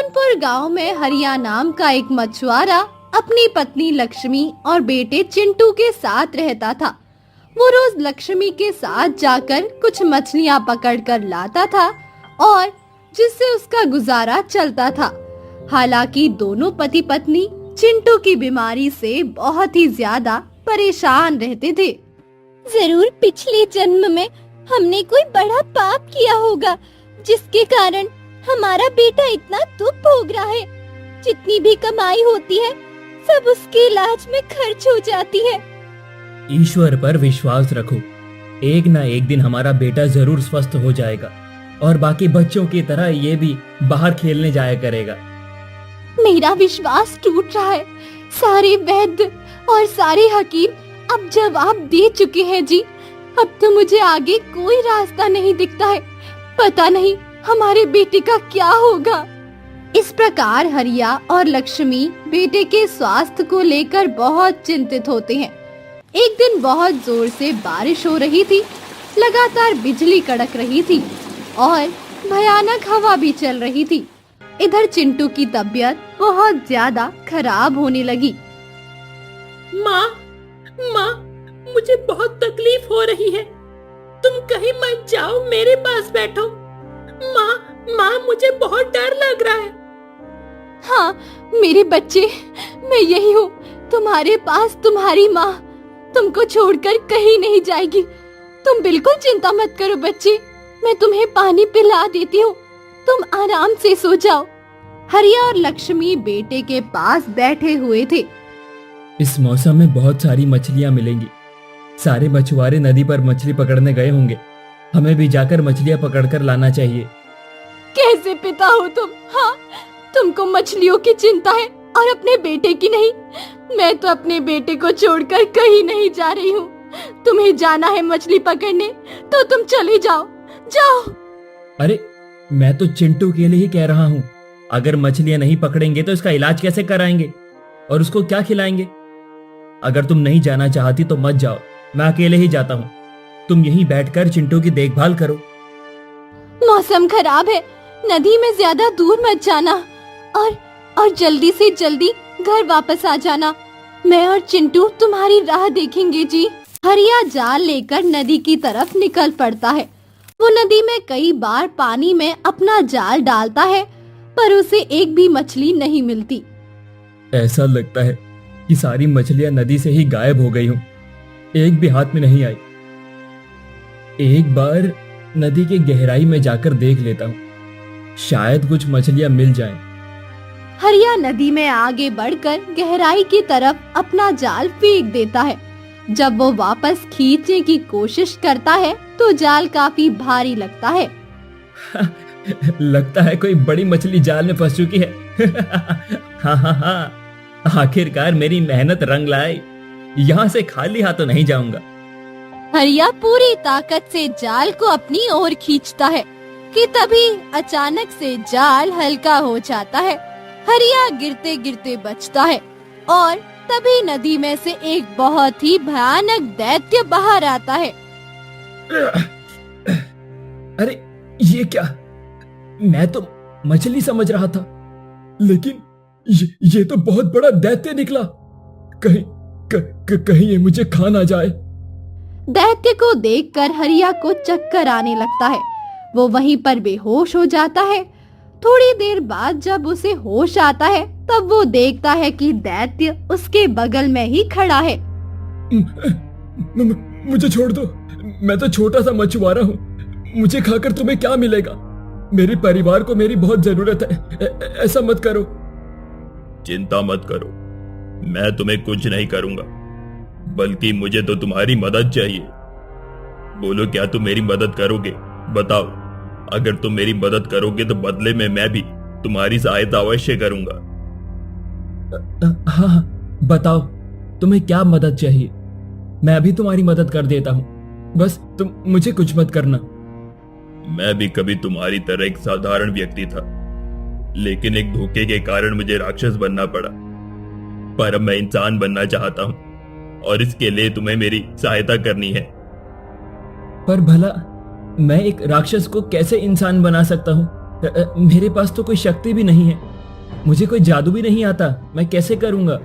सोनपुर गांव में हरिया नाम का एक मछुआरा अपनी पत्नी लक्ष्मी और बेटे चिंटू के साथ रहता था। वो रोज लक्ष्मी के साथ जाकर कुछ मछलियां पकड़कर लाता था और जिससे उसका गुजारा चलता था। हालांकि दोनों पति पत्नी चिंटू की बीमारी से बहुत ही ज्यादा परेशान रहते थे। जरूर पिछले जन्म में हमने कोई बड़ा पाप किया होगा, जिसके कारण हमारा बेटा इतना दुख भोग रहा है। जितनी भी कमाई होती है सब उसके इलाज में खर्च हो जाती है। ईश्वर पर विश्वास रखो, एक ना एक दिन हमारा बेटा जरूर स्वस्थ हो जाएगा और बाकी बच्चों की तरह ये भी बाहर खेलने जाया करेगा। मेरा विश्वास टूट रहा है। सारे वैद्य और सारे हकीम अब जवाब दे चुके हैं जी। अब तो मुझे आगे कोई रास्ता नहीं दिखता है। पता नहीं हमारे बेटे का क्या होगा। इस प्रकार हरिया और लक्ष्मी बेटे के स्वास्थ्य को लेकर बहुत चिंतित होते हैं। एक दिन बहुत जोर से बारिश हो रही थी, लगातार बिजली कड़क रही थी और भयानक हवा भी चल रही थी। इधर चिंटू की तबीयत बहुत ज्यादा खराब होने लगी। माँ, मुझे बहुत तकलीफ हो रही है। तुम कहीं मत जाओ, मेरे पास बैठो। माँ, मुझे बहुत डर लग रहा है। हाँ मेरे बच्चे, मैं यही हूँ तुम्हारे पास। तुम्हारी माँ तुमको छोड़कर कहीं नहीं जाएगी। तुम बिल्कुल चिंता मत करो बच्चे, मैं तुम्हें पानी पिला देती हूँ। तुम आराम से सो जाओ। हरिया और लक्ष्मी बेटे के पास बैठे हुए थे। इस मौसम में बहुत सारी मछलियां मिलेंगी। सारे मछुआरे नदी पर मछली पकड़ने गए होंगे। हमें भी जाकर मछलियां पकड़कर लाना चाहिए। कैसे पिता हो तुम? हाँ, तुमको मछलियों की चिंता है और अपने बेटे की नहीं। मैं तो अपने बेटे को छोड़कर कहीं नहीं जा रही हूँ। तुम्हें जाना है मछली पकड़ने तो तुम चले जाओ। अरे मैं तो चिंटू के लिए ही कह रहा हूँ। अगर मछलियां नहीं पकड़ेंगे तो इसका इलाज कैसे कराएंगे और उसको क्या खिलाएंगे? अगर तुम नहीं जाना चाहती तो मत जाओ, मैं अकेले ही जाता हूँ। तुम यहीं बैठकर चिंटू की देखभाल करो। मौसम खराब है, नदी में ज्यादा दूर मत जाना और जल्दी से जल्दी घर वापस आ जाना। मैं और चिंटू तुम्हारी राह देखेंगे जी। हरिया जाल लेकर नदी की तरफ निकल पड़ता है। वो नदी में कई बार पानी में अपना जाल डालता है पर उसे एक भी मछली नहीं मिलती। ऐसा लगता है कि सारी मछलियां नदी से ही गायब हो गई हूँ, एक भी हाथ में नहीं आई। एक बार नदी की गहराई में जाकर देख लेता हूँ, शायद कुछ मछलियां मिल जाएं। हरिया नदी में आगे बढ़कर गहराई की तरफ अपना जाल फेंक देता है। जब वो वापस खींचने की कोशिश करता है तो जाल काफी भारी लगता है। लगता है कोई बड़ी मछली जाल में फंस चुकी है। हाँ, आखिरकार मेरी मेहनत रंग लाई। यहाँ से खाली हाथों नहीं जाऊंगा। हरिया पूरी ताकत से जाल को अपनी ओर खींचता है कि तभी अचानक से जाल हल्का हो जाता है। हरिया गिरते गिरते बचता है और तभी नदी में से एक बहुत ही भयानक दैत्य बाहर आता है। अरे ये क्या? मैं तो मछली समझ रहा था, लेकिन ये तो बहुत बड़ा दैत्य निकला। कहीं ये मुझे खा ना जाए। दैत्य को देखकर हरिया को चक्कर आने लगता है। वो वहीं पर बेहोश हो जाता है। थोड़ी देर बाद जब उसे होश आता है तब वो देखता है कि दैत्य उसके बगल में ही खड़ा है। मुझे छोड़ दो, मैं तो छोटा सा मछुआरा हूँ। मुझे खाकर तुम्हें क्या मिलेगा? मेरे परिवार को मेरी बहुत जरूरत है। ऐसा मत करो। चिंता मत करो, मैं तुम्हें कुछ नहीं करूंगा, बल्कि मुझे तो तुम्हारी मदद चाहिए। बोलो, क्या तुम मेरी मदद करोगे? बताओ। अगर तुम मेरी मदद करोगे तो बदले में मैं भी तुम्हारी सहायता अवश्य करूंगा। हाँ, बताओ तुम्हें क्या मदद चाहिए। मैं अभी तुम्हारी मदद कर देता हूँ, बस तुम मुझे कुछ मत करना। मैं भी कभी तुम्हारी तरह एक साधारण व्यक्ति था, लेकिन एक धोखे के कारण मुझे राक्षस बनना पड़ा। पर अब मैं इंसान बनना चाहता हूँ और इसके लिए तुम्हें मेरी सहायता करनी है। पर भला मैं एक राक्षस को कैसे इंसान बना सकता हूँ? मेरे पास तो कोई शक्ति भी नहीं है। मुझे कोई जादू भी नहीं आता, मैं कैसे करूंगा?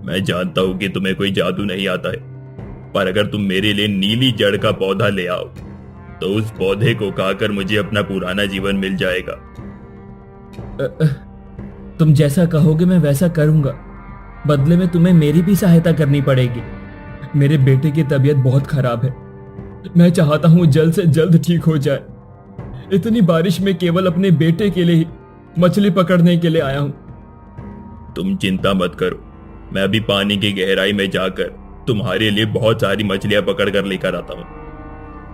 मैं जानता हूं कि तुम्हें कोई जादू नहीं आता है, पर अगर तुम मेरे लिए नीली जड़ का पौधा ले आओ तो उस पौधे को खाकर मुझे अपना पुराना जीवन मिल जाएगा। तुम जैसा कहोगे मैं वैसा करूंगा। बदले में तुम्हें मेरी भी सहायता करनी पड़ेगी। मेरे बेटे की तबीयत बहुत खराब है, मैं चाहता हूं जल्द से जल्द ठीक हो जाए। इतनी बारिश में केवल अपने बेटे के लिए ही मछली पकड़ने के लिए आया हूं। तुम चिंता मत करो, मैं अभी पानी की गहराई में जाकर तुम्हारे लिए बहुत सारी मछलियां पकड़ कर लेकर आता हूँ।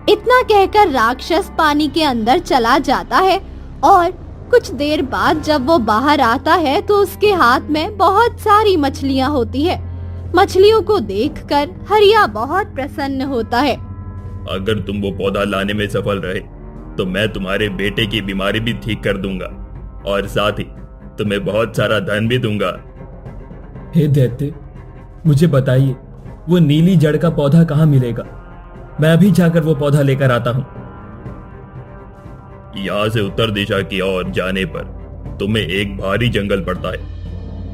इतना कहकर राक्षस पानी के अंदर चला जाता है और कुछ देर बाद जब वो बाहर आता है तो उसके हाथ में बहुत सारी मछलियां होती है। मछलियों को देखकर हरिया बहुत प्रसन्न होता है। अगर तुम वो पौधा लाने में सफल रहे तो मैं तुम्हारे बेटे की बीमारी भी ठीक कर दूंगा और साथ ही तुम्हें बहुत सारा धन भी दूंगा। हे दैत्य, मुझे बताइए वो नीली जड़ का पौधा कहाँ मिलेगा? मैं अभी जाकर वो पौधा लेकर आता हूँ। यहाँ से उत्तर दिशा की ओर जाने पर तुम्हें एक भारी जंगल पड़ता है।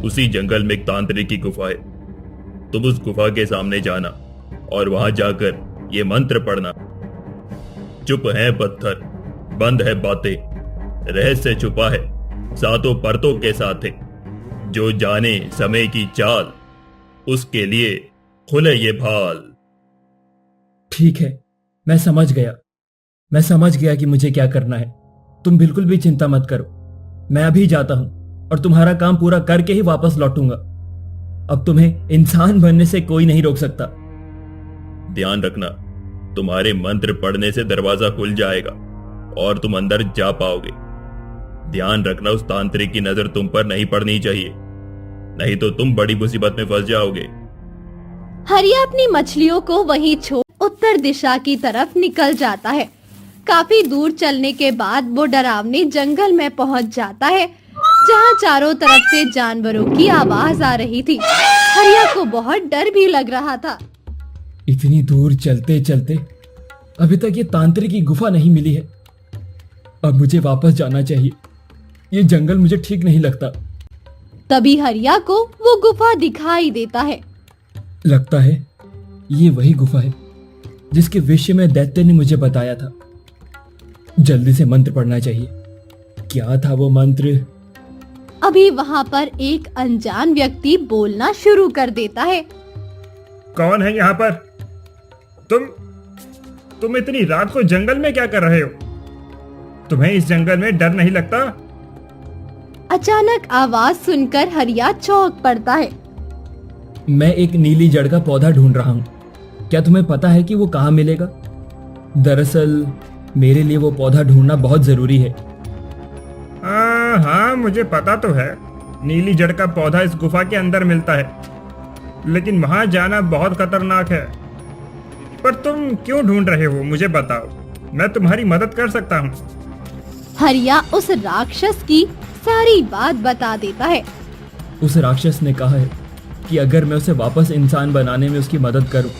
उसी जंगल में एक तांत्रिक की गुफा है। तुम उस गुफा के सामने जाना और वहां जाकर ये मंत्र पढ़ना। चुप है पत्थर, बंद है बातें, रहस्य छुपा है सातों परतों के साथ है। जो जाने समय की चाल, उसके लिए खुले ये भाल। ठीक है, मैं समझ गया कि मुझे क्या करना है। तुम बिल्कुल भी चिंता मत करो, मैं अभी जाता हूं और तुम्हारा काम पूरा करके ही वापस लौटूंगा। अब तुम्हें इंसान बनने से कोई नहीं रोक सकता। ध्यान रखना, तुम्हारे मंत्र पढ़ने से दरवाजा खुल जाएगा और तुम अंदर जा पाओगे। ध्यान रखना, उस तांत्रिक की नजर तुम पर नहीं पड़नी चाहिए, नहीं तो तुम बड़ी मुसीबत में फंस जाओगे। हरिया अपनी मछलियों को वहीं छोड़ उत्तर दिशा की तरफ निकल जाता है। काफी दूर चलने के बाद वो डरावने जंगल में पहुंच जाता है जहां चारों तरफ से जानवरों की आवाज आ रही थी। हरिया को बहुत डर भी लग रहा था। इतनी दूर चलते चलते अभी तक ये तांत्रिक की गुफा नहीं मिली है। अब मुझे वापस जाना चाहिए, ये जंगल मुझे ठीक नहीं लगता। तभी हरिया को वो गुफा दिखाई देता है। लगता है ये वही गुफा है जिसके विषय में दैत्य ने मुझे बताया था। जल्दी से मंत्र पढ़ना चाहिए। क्या था वो मंत्र? अभी वहाँ पर एक अनजान व्यक्ति बोलना शुरू कर देता है। कौन है यहाँ पर? तुम इतनी रात को जंगल में क्या कर रहे हो? तुम्हें इस जंगल में डर नहीं लगता? अचानक आवाज सुनकर हरिया चौंक पड़ता है। मैं एक नीली जड़ का पौधा ढूंढ रहा हूँ, क्या तुम्हें पता है कि वो कहाँ मिलेगा? दरअसल मेरे लिए वो पौधा ढूंढना बहुत जरूरी है। हाँ, मुझे पता तो है। नीली जड़ का पौधा इस गुफा के अंदर मिलता है, लेकिन वहां जाना बहुत खतरनाक है। पर तुम क्यों ढूंढ रहे हो, मुझे बताओ, मैं तुम्हारी मदद कर सकता हूँ। हरिया उस राक्षस की सारी बात बता देता है। उस राक्षस ने कहा है कि अगर मैं उसे वापस इंसान बनाने में उसकी मदद करूं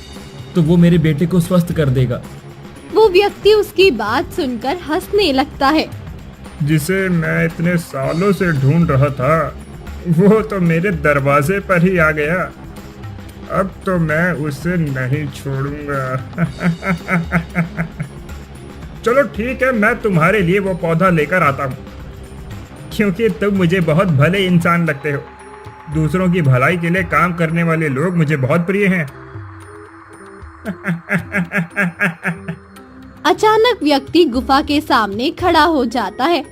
तो वो मेरे बेटे को स्वस्थ कर देगा। वो व्यक्ति उसकी बात सुनकर हंसने लगता है। जिसे मैं इतने सालों से ढूंढ रहा था वो तो मेरे दरवाजे पर ही आ गया। अब तो मैं उसे नहीं छोड़ूंगा। चलो ठीक है, मैं तुम्हारे लिए वो पौधा लेकर आता हूँ, क्योंकि तुम मुझे बहुत भले इंसान लगते हो। दूसरों की भलाई के लिए काम करने वाले लोग मुझे बहुत प्रिय हैं। अचानक व्यक्ति गुफा के सामने खड़ा हो जाता है।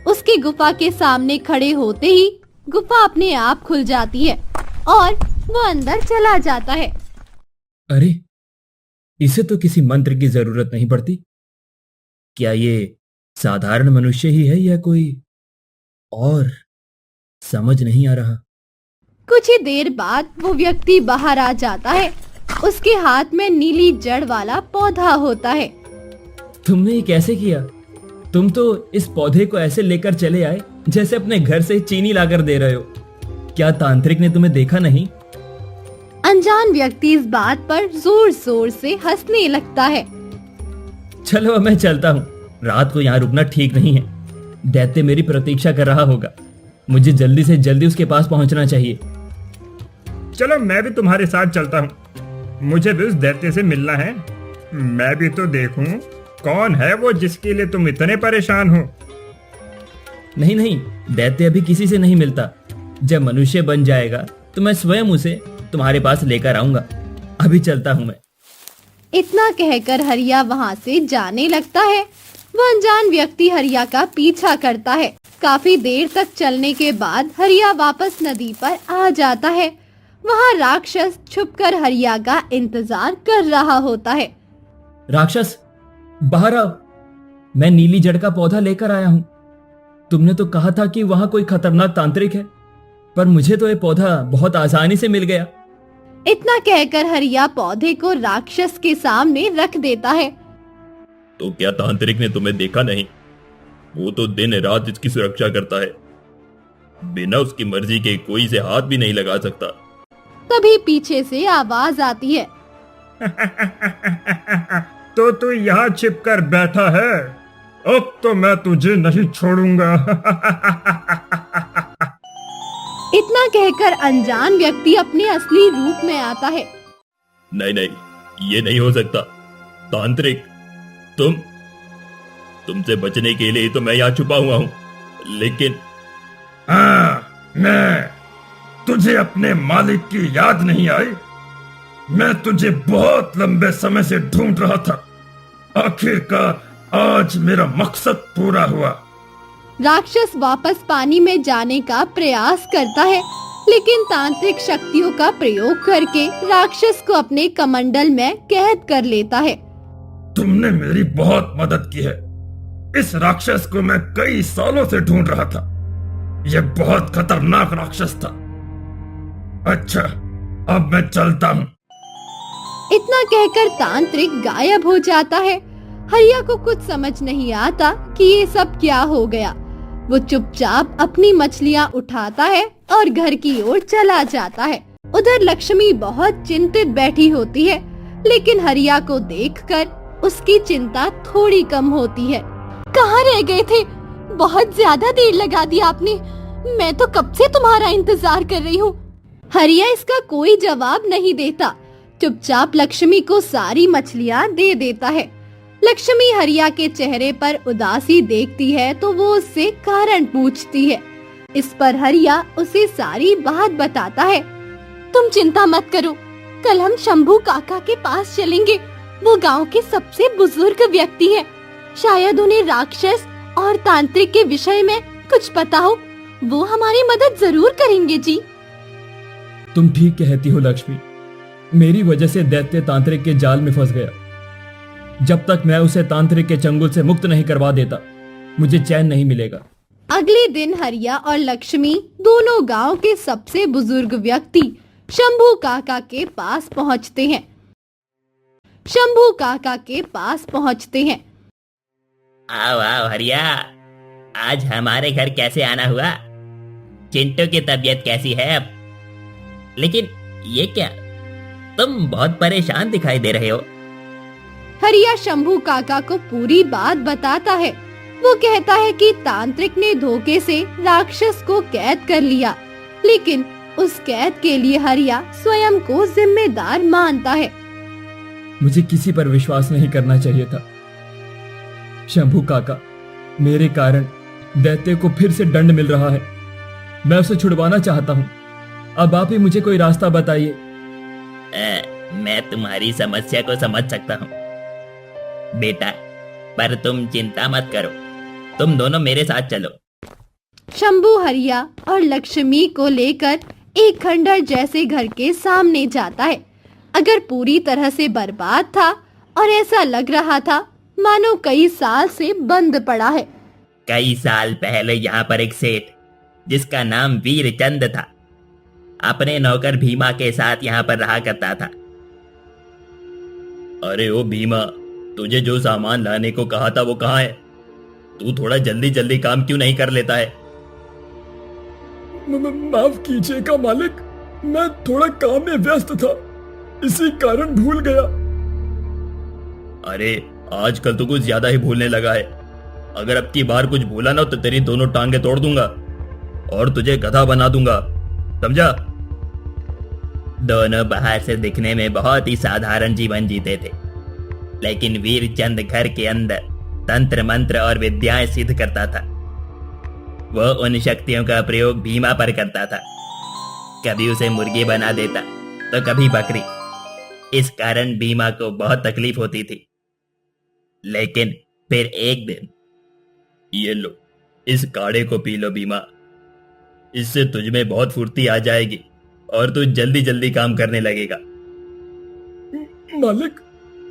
उसके गुफा के सामने खड़े होते ही गुफा अपने आप खुल जाती है और वो अंदर चला जाता है। अरे, इसे तो किसी मंत्र की जरूरत नहीं पड़ती। क्या ये साधारण मनुष्य ही है या कोई और? समझ नहीं आ रहा। कुछ ही देर बाद वो व्यक्ति बाहर आ जाता है। उसके हाथ में नीली जड़ वाला पौधा होता है। तुमने ये कैसे किया? तुम तो इस पौधे को ऐसे लेकर चले आए जैसे अपने घर से चीनी लाकर दे रहे हो। क्या तांत्रिक ने तुम्हें देखा नहीं? अनजान व्यक्ति इस बात पर जोर जोर से हंसने लगता है। चलो अब मैं चलता हूँ, रात को यहाँ रुकना ठीक नहीं है। दैत्य मेरी प्रतीक्षा कर रहा होगा। मुझे जल्दी से जल्दी उसके पास पहुंचना चाहिए। चलो मैं भी तुम्हारे साथ चलता हूँ, मुझे भी उस दैत्य से मिलना है। मैं भी तो देखूं कौन है वो जिसके लिए तुम इतने परेशान हो। नहीं नहीं, दैत्य अभी किसी से नहीं मिलता। जब मनुष्य बन जाएगा तो मैं स्वयं उसे तुम्हारे पास लेकर आऊंगा। अभी चलता हूं मैं। इतना कहकर हरिया वहां से जाने लगता है। वह अनजान व्यक्ति हरिया का पीछा करता है। काफी देर तक चलने के बाद हरिया वापस नदी पर आ जाता है। वहां राक्षस छुपकर हरिया का इंतजार कर रहा होता है। राक्षस, बाहर आओ। मैं नीली जड़ का पौधा लेकर आया हूं। तुमने तो कहा था कि वहां कोई खतरनाक तांत्रिक है, पर मुझे तो ये पौधा बहुत आसानी से मिल गया। इतना कहकर हरिया पौधे को राक्षस के सामने रख देता है। तो क्या तांत्रिक ने तुम्हें देखा नहीं? वो तो दिन रात इसकी सुरक्षा करता है, बिना उसकी मर्जी के कोई से हाथ भी नहीं लगा सकता। तभी पीछे से आवाज आती है। तो तू यहाँ छिपकर बैठा है, अब तो मैं तुझे नहीं छोड़ूंगा। इतना कहकर अनजान व्यक्ति अपने असली रूप में आता है। नहीं नहीं, ये नहीं हो सकता। तांत्रिक, तुमसे बचने के लिए तो मैं यहाँ छुपा हुआ हूँ, लेकिन मैं तुझे अपने मालिक की याद नहीं आई? मैं तुझे बहुत लंबे समय से ढूंढ रहा था। आखिरकार आज मेरा मकसद पूरा हुआ। राक्षस वापस पानी में जाने का प्रयास करता है, लेकिन तांत्रिक शक्तियों का प्रयोग करके राक्षस को अपने कमंडल में कैद कर लेता है। तुमने मेरी बहुत मदद की है। इस राक्षस को मैं कई सालों से ढूंढ रहा था। यह बहुत खतरनाक राक्षस था। अच्छा, अब मैं चलता हूँ। इतना कहकर तांत्रिक गायब हो जाता है। हरिया को कुछ समझ नहीं आता कि ये सब क्या हो गया। वो चुपचाप अपनी मछलियाँ उठाता है और घर की ओर चला जाता है। उधर लक्ष्मी बहुत चिंतित बैठी होती है, लेकिन हरिया को देखकर उसकी चिंता थोड़ी कम होती है। कहाँ रह गए थे? बहुत ज्यादा देर लगा दी आपने। मैं तो कब से तुम्हारा इंतजार कर रही हूँ। हरिया इसका कोई जवाब नहीं देता, चुपचाप लक्ष्मी को सारी मछलियाँ दे देता है। लक्ष्मी हरिया के चेहरे पर उदासी देखती है तो वो उससे कारण पूछती है। इस पर हरिया उसे सारी बात बताता है। तुम चिंता मत करो, कल हम शंभू काका के पास चलेंगे। वो गांव के सबसे बुजुर्ग व्यक्ति हैं। शायद उन्हें राक्षस और तांत्रिक के विषय में कुछ पता हो। वो हमारी मदद जरूर करेंगे जी। तुम ठीक कहती हो लक्ष्मी। मेरी वजह से दैत्य तांत्रिक के जाल में फंस गया। जब तक मैं उसे तांत्रिक के चंगुल से मुक्त नहीं करवा देता, मुझे चैन नहीं मिलेगा। अगले दिन हरिया और लक्ष्मी दोनों गांव के सबसे बुजुर्ग व्यक्ति शंभू काका के पास पहुंचते हैं। शंभू काका के पास पहुंचते हैं। आओ आओ हरिया, आज हमारे घर कैसे आना हुआ? चिंटू की तबीयत कैसी है अब? लेकिन ये क्या, तुम बहुत परेशान दिखाई दे रहे हो। हरिया शंभू काका को पूरी बात बताता है। वो कहता है कि तांत्रिक ने धोखे से राक्षस को कैद कर लिया, लेकिन उस कैद के लिए हरिया स्वयं को जिम्मेदार मानता है। मुझे किसी पर विश्वास नहीं करना चाहिए था। शंभू काका, मेरे कारण दैत्य को फिर से दंड मिल रहा है। मैं उसे छुड़वाना चाहता हूँ। अब आप ही मुझे कोई रास्ता बताइए। मैं तुम्हारी समस्या को समझ सकता हूँ बेटा, पर तुम चिंता मत करो। तुम दोनों मेरे साथ चलो। शंभू हरिया और लक्ष्मी को लेकर एक खंडहर जैसे घर के सामने जाता है। अगर पूरी तरह से बर्बाद था और ऐसा लग रहा था मानो कई साल से बंद पड़ा है। कई साल पहले यहाँ पर एक सेठ जिसका नाम वीरचंद था, अपने नौकर भीमा के साथ यहाँ पर रहा करता था। अरे ओ भीमा, तुझे जो सामान लाने को कहा था वो कहाँ है? तू थोड़ा जल्दी जल्दी काम क्यों नहीं कर लेता है? माफ कीजिएगा मालिक, मैं थोड़ा काम में व्यस्त था, इसी कारण भूल गया। अरे आजकल तो कुछ ज्यादा ही भूलने लगा है। अगर अब की बार कुछ भूला ना तो तेरी दोनों टांगे तोड़ दूंगा। और तुझे गधा बना दूंगा, समझा? दोनों बाहर से दिखने में बहुत ही साधारण जीवन जीते थे, लेकिन वीरचंद घर के अंदर तंत्र मंत्र और विद्याएं सिद्ध करता था। वो उन शक्तियों का प्रयोग भीमा पर करता था। कभी उसे मुर्गी बना देता तो कभी बकरी। इस कारण भीमा को बहुत तकलीफ होती थी। लेकिन फिर एक दिन, ये लो, इस काढ़े को पी लो भीमा। इससे तुझ में बहुत फुर्ती आ जाएगी और तू जल्दी जल्दी काम करने लगेगा। मालिक,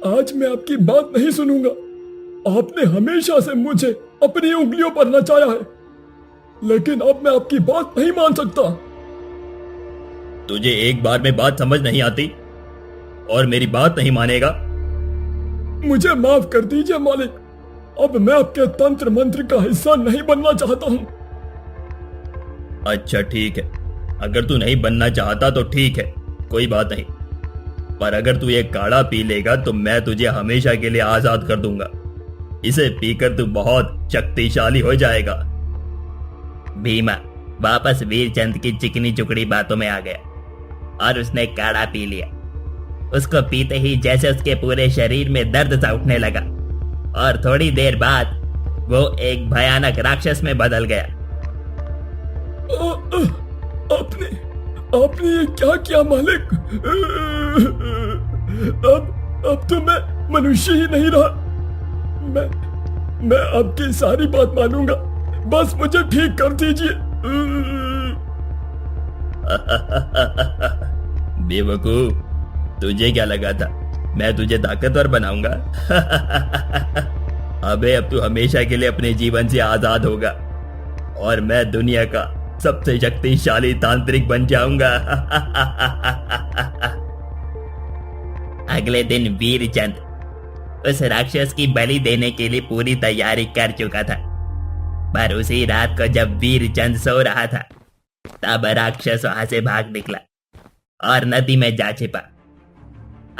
आज मैं आपकी बात नहीं सुनूंगा। आपने हमेशा से मुझे अपनी उंगलियों पर नचाया है, लेकिन अब मैं आपकी बात नहीं मान सकता। तुझे एक बार में बात समझ नहीं आती और मेरी बात नहीं मानेगा? मुझे माफ कर दीजिए मालिक, अब मैं आपके तंत्र मंत्र का हिस्सा नहीं बनना चाहता हूँ। अच्छा ठीक है, अगर तू नहीं बनना चाहता तो ठीक है, कोई बात नहीं। पर अगर तू ये काढ़ा पी लेगा तो मैं तुझे हमेशा के लिए आजाद कर दूंगा। इसे पीकर तू बहुत शक्तिशाली हो जाएगा। भीमा वापस वीरचंद की चिकनी चुकड़ी बातों में आ गया और उसने काढ़ा पी लिया। उसको पीते ही जैसे उसके पूरे शरीर में दर्द सा उठने लगा और थोड़ी देर बाद वो एक भयानक राक्षस में बदल गया। आपने आपने ये क्या किया मालिक? अब तो मैं मनुष्य ही नहीं रहा। मैं आपकी सारी बात मानूंगा, बस मुझे ठीक कर दीजिए। बेवकूफ, तुझे क्या लगा था मैं तुझे ताकतवर बनाऊंगा? अबे अब तू हमेशा के लिए अपने जीवन से आजाद होगा और मैं दुनिया का सबसे शक्तिशाली तांत्रिक बन जाऊंगा। अगले दिन वीरचंद उस राक्षस की बलि देने के लिए पूरी तैयारी कर चुका था। पर उसी रात को जब वीरचंद सो रहा था, तब राक्षस वहां से भाग निकला और नदी में जा छिपा।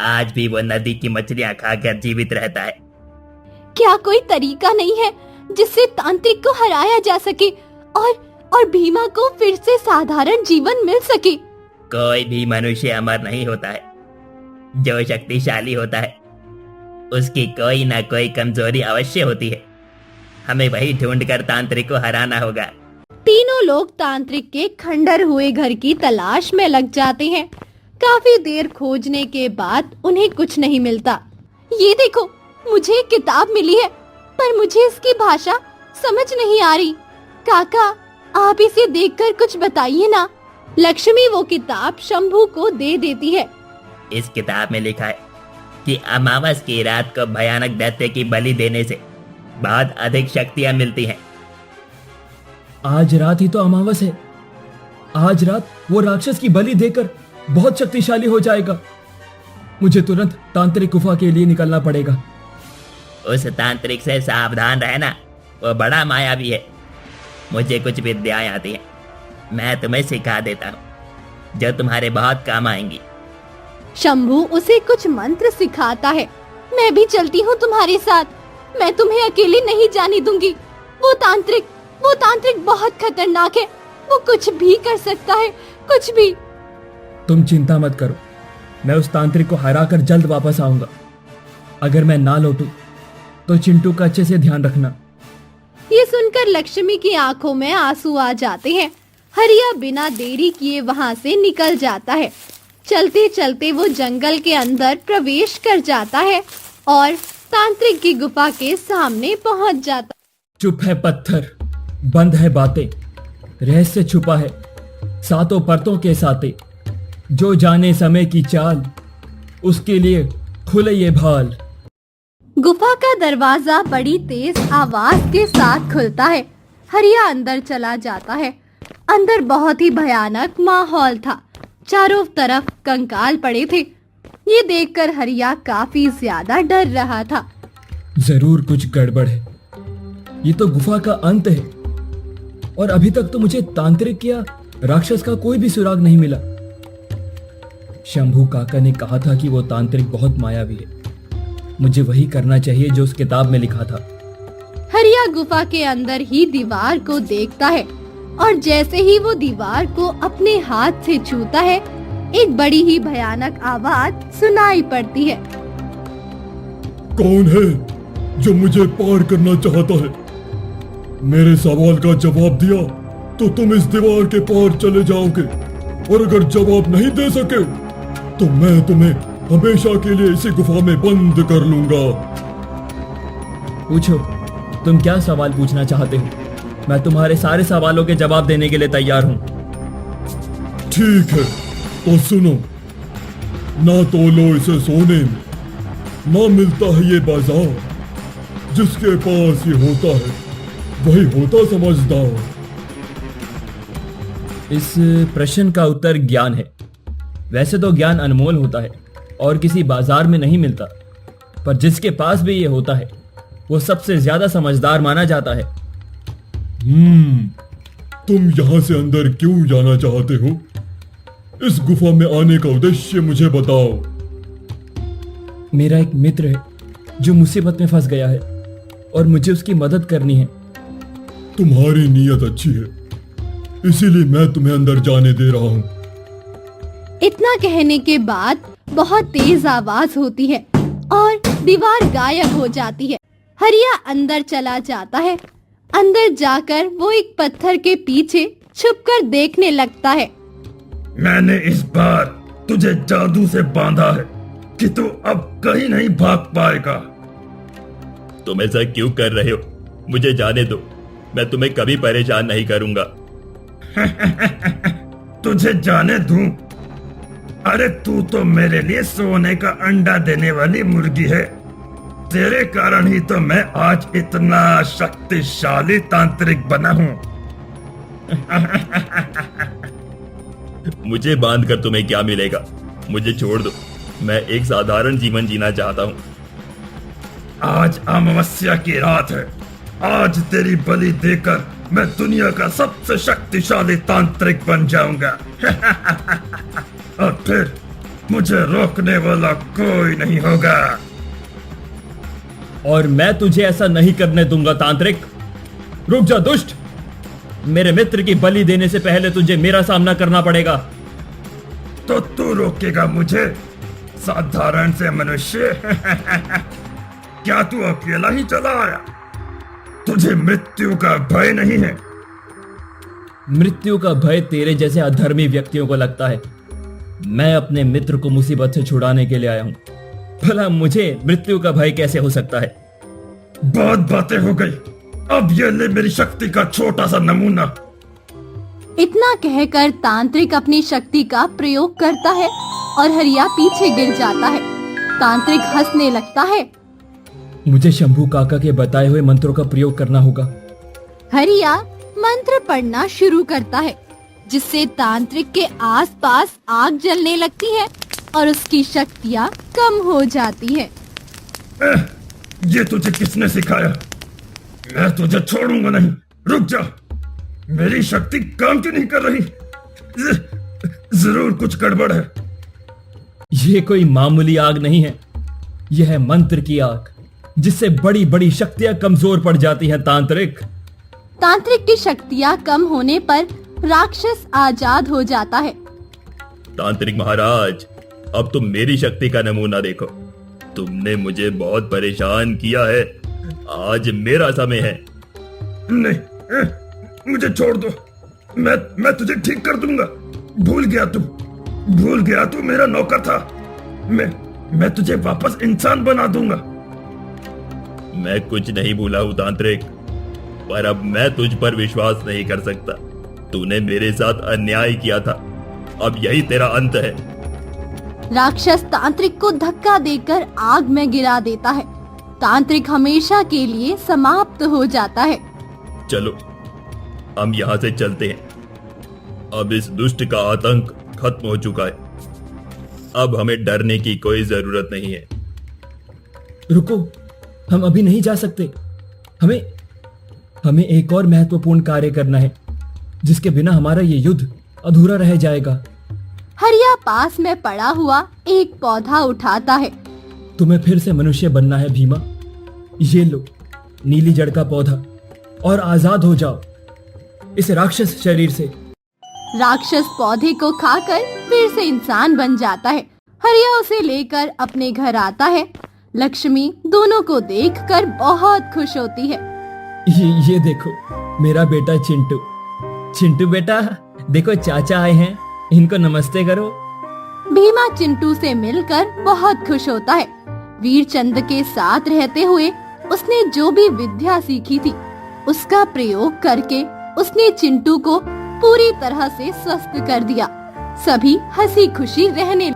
आज भी वो नदी की मछलियां खाकर जीवित रहता है। क्या कोई तरीका नहीं है जिससे तांत्रिक को हराया जा सके और भीमा को फिर से साधारण जीवन मिल सके? कोई भी मनुष्य अमर नहीं होता है। जो शक्तिशाली होता है उसकी कोई ना कोई कमजोरी अवश्य होती है। हमें वही ढूंढकर तांत्रिक को हराना होगा। तीनों लोग तांत्रिक के खंडर हुए घर की तलाश में लग जाते हैं। काफी देर खोजने के बाद उन्हें कुछ नहीं मिलता। ये देखो, मुझे एक किताब मिली है, पर मुझे इसकी भाषा समझ नहीं आ रही। काका, आप इसे देखकर कुछ बताइए ना। लक्ष्मी वो किताब शंभू को दे देती है। इस किताब में लिखा है कि अमावस की रात को भयानक दैत्य की बलि देने से बाद अधिक शक्तियां मिलती हैं। आज रात ही तो अमावस है। आज रात वो राक्षस की बलि देकर बहुत शक्तिशाली हो जाएगा। मुझे तुरंत तांत्रिक गुफा के लिए निकलना पड़ेगा। उस तांत्रिक से सावधान रहना, वो बड़ा मायावी है। मुझे कुछ विद्याएं आती हैं, मैं तुम्हें सिखा देता हूँ जो तुम्हारे बहुत काम आएंगी। शंभू उसे कुछ मंत्र सिखाता है। मैं भी चलती हूँ तुम्हारे साथ। मैं तुम्हें अकेले नहीं जाने दूंगी। वो तांत्रिक बहुत खतरनाक है। वो कुछ भी कर सकता है, कुछ भी। तुम चिंता मत करो, मैं उस तांत्रिक को हराकर जल्द वापस आऊंगा। अगर मैं ना लौटूं तो चिंटू का अच्छे से ध्यान रखना। ये सुनकर लक्ष्मी की आंखों में आंसू आ जाते हैं। हरिया बिना देरी किए वहां से निकल जाता है। चलते चलते वो जंगल के अंदर प्रवेश कर जाता है और तांत्रिक की गुफा के सामने पहुंच जाता। चुप है पत्थर, बंद है बातें, रहस्य छुपा है सातों परतों के साथे। जो जाने समय की चाल, उसके लिए खुले ये भाल। गुफा का दरवाजा बड़ी तेज आवाज के साथ खुलता है। हरिया अंदर चला जाता है। अंदर बहुत ही भयानक माहौल था। चारों तरफ कंकाल पड़े थे। ये देखकर हरिया काफी ज्यादा डर रहा था। जरूर कुछ गड़बड़ है। ये तो गुफा का अंत है और अभी तक तो मुझे तांत्रिक या राक्षस का कोई भी सुराग नहीं मिला। शंभू काका ने कहा था कि वो तांत्रिक बहुत मायावी है। मुझे वही करना चाहिए जो उस किताब में लिखा था। हरिया गुफा के अंदर ही दीवार को देखता है। और जैसे ही वो दीवार को अपने हाथ से छूता है, एक बड़ी ही भयानक आवाज सुनाई पड़ती है। कौन है जो मुझे पार करना चाहता है? मेरे सवाल का जवाब दिया तो तुम इस दीवार के पार चले जाओगे, और अगर जवाब नहीं दे सके तो मैं तुम्हें हमेशा के लिए इसी गुफा में बंद कर लूंगा। पूछो, तुम क्या सवाल पूछना चाहते हो? मैं तुम्हारे सारे सवालों के जवाब देने के लिए तैयार हूँ। ठीक है, तो सुनो। ना तोलो इसे सोने में, ना मिलता है ये बाजार। जिसके पास ये होता है वही होता समझदार। इस प्रश्न का उत्तर ज्ञान है। वैसे तो ज्ञान अनमोल होता है और किसी बाजार में नहीं मिलता, पर जिसके पास भी ये होता है वो सबसे ज्यादा समझदार माना जाता है। तुम यहाँ से अंदर क्यों जाना चाहते हो? इस गुफा में आने का उद्देश्य मुझे बताओ। मेरा एक मित्र है जो मुसीबत में फंस गया है और मुझे उसकी मदद करनी है। तुम्हारी नीयत अच्छी है, इसीलिए मैं तुम्हें अंदर जाने दे रहा हूँ। इतना कहने के बाद बहुत तेज आवाज होती है और दीवार गायब हो जाती है। हरिया अंदर चला जाता है। अंदर जाकर वो एक पत्थर के पीछे छुपकर देखने लगता है। मैंने इस बार तुझे जादू से बांधा है कि तू अब कहीं नहीं भाग पाएगा। तुम ऐसा क्यों कर रहे हो? मुझे जाने दो, मैं तुम्हें कभी परेशान नहीं करूंगा। तुझे जाने दूं? अरे तू तो मेरे लिए सोने का अंडा देने वाली मुर्गी है। तेरे कारण ही तो मैं आज इतना शक्तिशाली तांत्रिक बना हूं। मुझे बांधकर तुम्हें क्या मिलेगा? मुझे छोड़ दो, मैं एक साधारण जीवन जीना चाहता हूं। आज अमावस्या की रात है। आज तेरी बलि देकर मैं दुनिया का सबसे शक्तिशाली तांत्रिक बन जाऊंगा। और फिर मुझे रोकने वाला कोई नहीं होगा। और मैं तुझे ऐसा नहीं करने दूंगा तांत्रिक। रुक जा दुष्ट, मेरे मित्र की बलि देने से पहले तुझे मेरा सामना करना पड़ेगा। तो तू रोकेगा मुझे, साधारण से मनुष्य? क्या तू अकेला ही चला आया? तुझे मृत्यु का भय नहीं है? मृत्यु का भय तेरे जैसे अधर्मी व्यक्तियों को लगता है। मैं अपने मित्र को मुसीबत से छुड़ाने के लिए आया हूं। भला मुझे मृत्यु का भय कैसे हो सकता है? बहुत बातें हो गई, अब ये ले मेरी शक्ति का छोटा सा नमूना। इतना कहकर तांत्रिक अपनी शक्ति का प्रयोग करता है और हरिया पीछे गिर जाता है। तांत्रिक हंसने लगता है। मुझे शंभू काका के बताए हुए मंत्रों का प्रयोग करना होगा। हरिया मंत्र पढ़ना शुरू करता है, जिससे तांत्रिक के आसपास आग जलने लगती है और उसकी शक्तियाँ कम हो जाती है। ये तुझे किसने सिखाया? मैं तुझे छोड़ूंगा नहीं। रुक जा, मेरी शक्ति काम क्यों नहीं कर रही? जरूर कुछ गड़बड़ है। ये कोई मामूली आग नहीं है, यह है मंत्र की आग, जिससे बड़ी बड़ी शक्तियां कमजोर पड़ जाती हैं। तांत्रिक की शक्तियां कम होने पर राक्षस आजाद हो जाता है। तांत्रिक महाराज, अब तुम मेरी शक्ति का नमूना देखो। तुमने मुझे बहुत परेशान किया है, आज मेरा समय है। नहीं, मुझे छोड़ दो, मैं तुझे ठीक कर दूंगा। भूल गया तू मेरा नौकर था। मैं तुझे वापस इंसान बना दूंगा। मैं कुछ नहीं भूला हूं तांत्रिक, पर अब मैं तुझ पर विश्वास नहीं कर सकता। तूने मेरे साथ अन्याय किया था, अब यही तेरा अंत है। राक्षस तांत्रिक को धक्का देकर आग में गिरा देता है। तांत्रिक हमेशा के लिए समाप्त हो जाता है। चलो हम यहाँ से चलते हैं। अब इस दुष्ट का आतंक खत्म हो चुका है। अब हमें डरने की कोई जरूरत नहीं है। रुको, हम अभी नहीं जा सकते। हमें एक और महत्वपूर्ण कार्य करना है, जिसके बिना हमारा ये युद्ध अधूरा रह जाएगा। हरिया पास में पड़ा हुआ एक पौधा उठाता है। तुम्हें फिर से मनुष्य बनना है भीमा। ये लो नीली जड़ का पौधा और आजाद हो जाओ। इस राक्षस शरीर से। राक्षस पौधे को खाकर फिर से इंसान बन जाता है। हरिया उसे लेकर अपने घर आता है। लक्ष्मी दोनों को देखकर बहुत खुश होती है। ये देखो मेरा बेटा चिंटू। चिंटू बेटा, देखो चाचा आए हैं, इनको नमस्ते करो। भीमा चिंटू से मिलकर बहुत खुश होता है। वीरचंद के साथ रहते हुए उसने जो भी विद्या सीखी थी उसका प्रयोग करके उसने चिंटू को पूरी तरह से स्वस्थ कर दिया। सभी हंसी खुशी रहने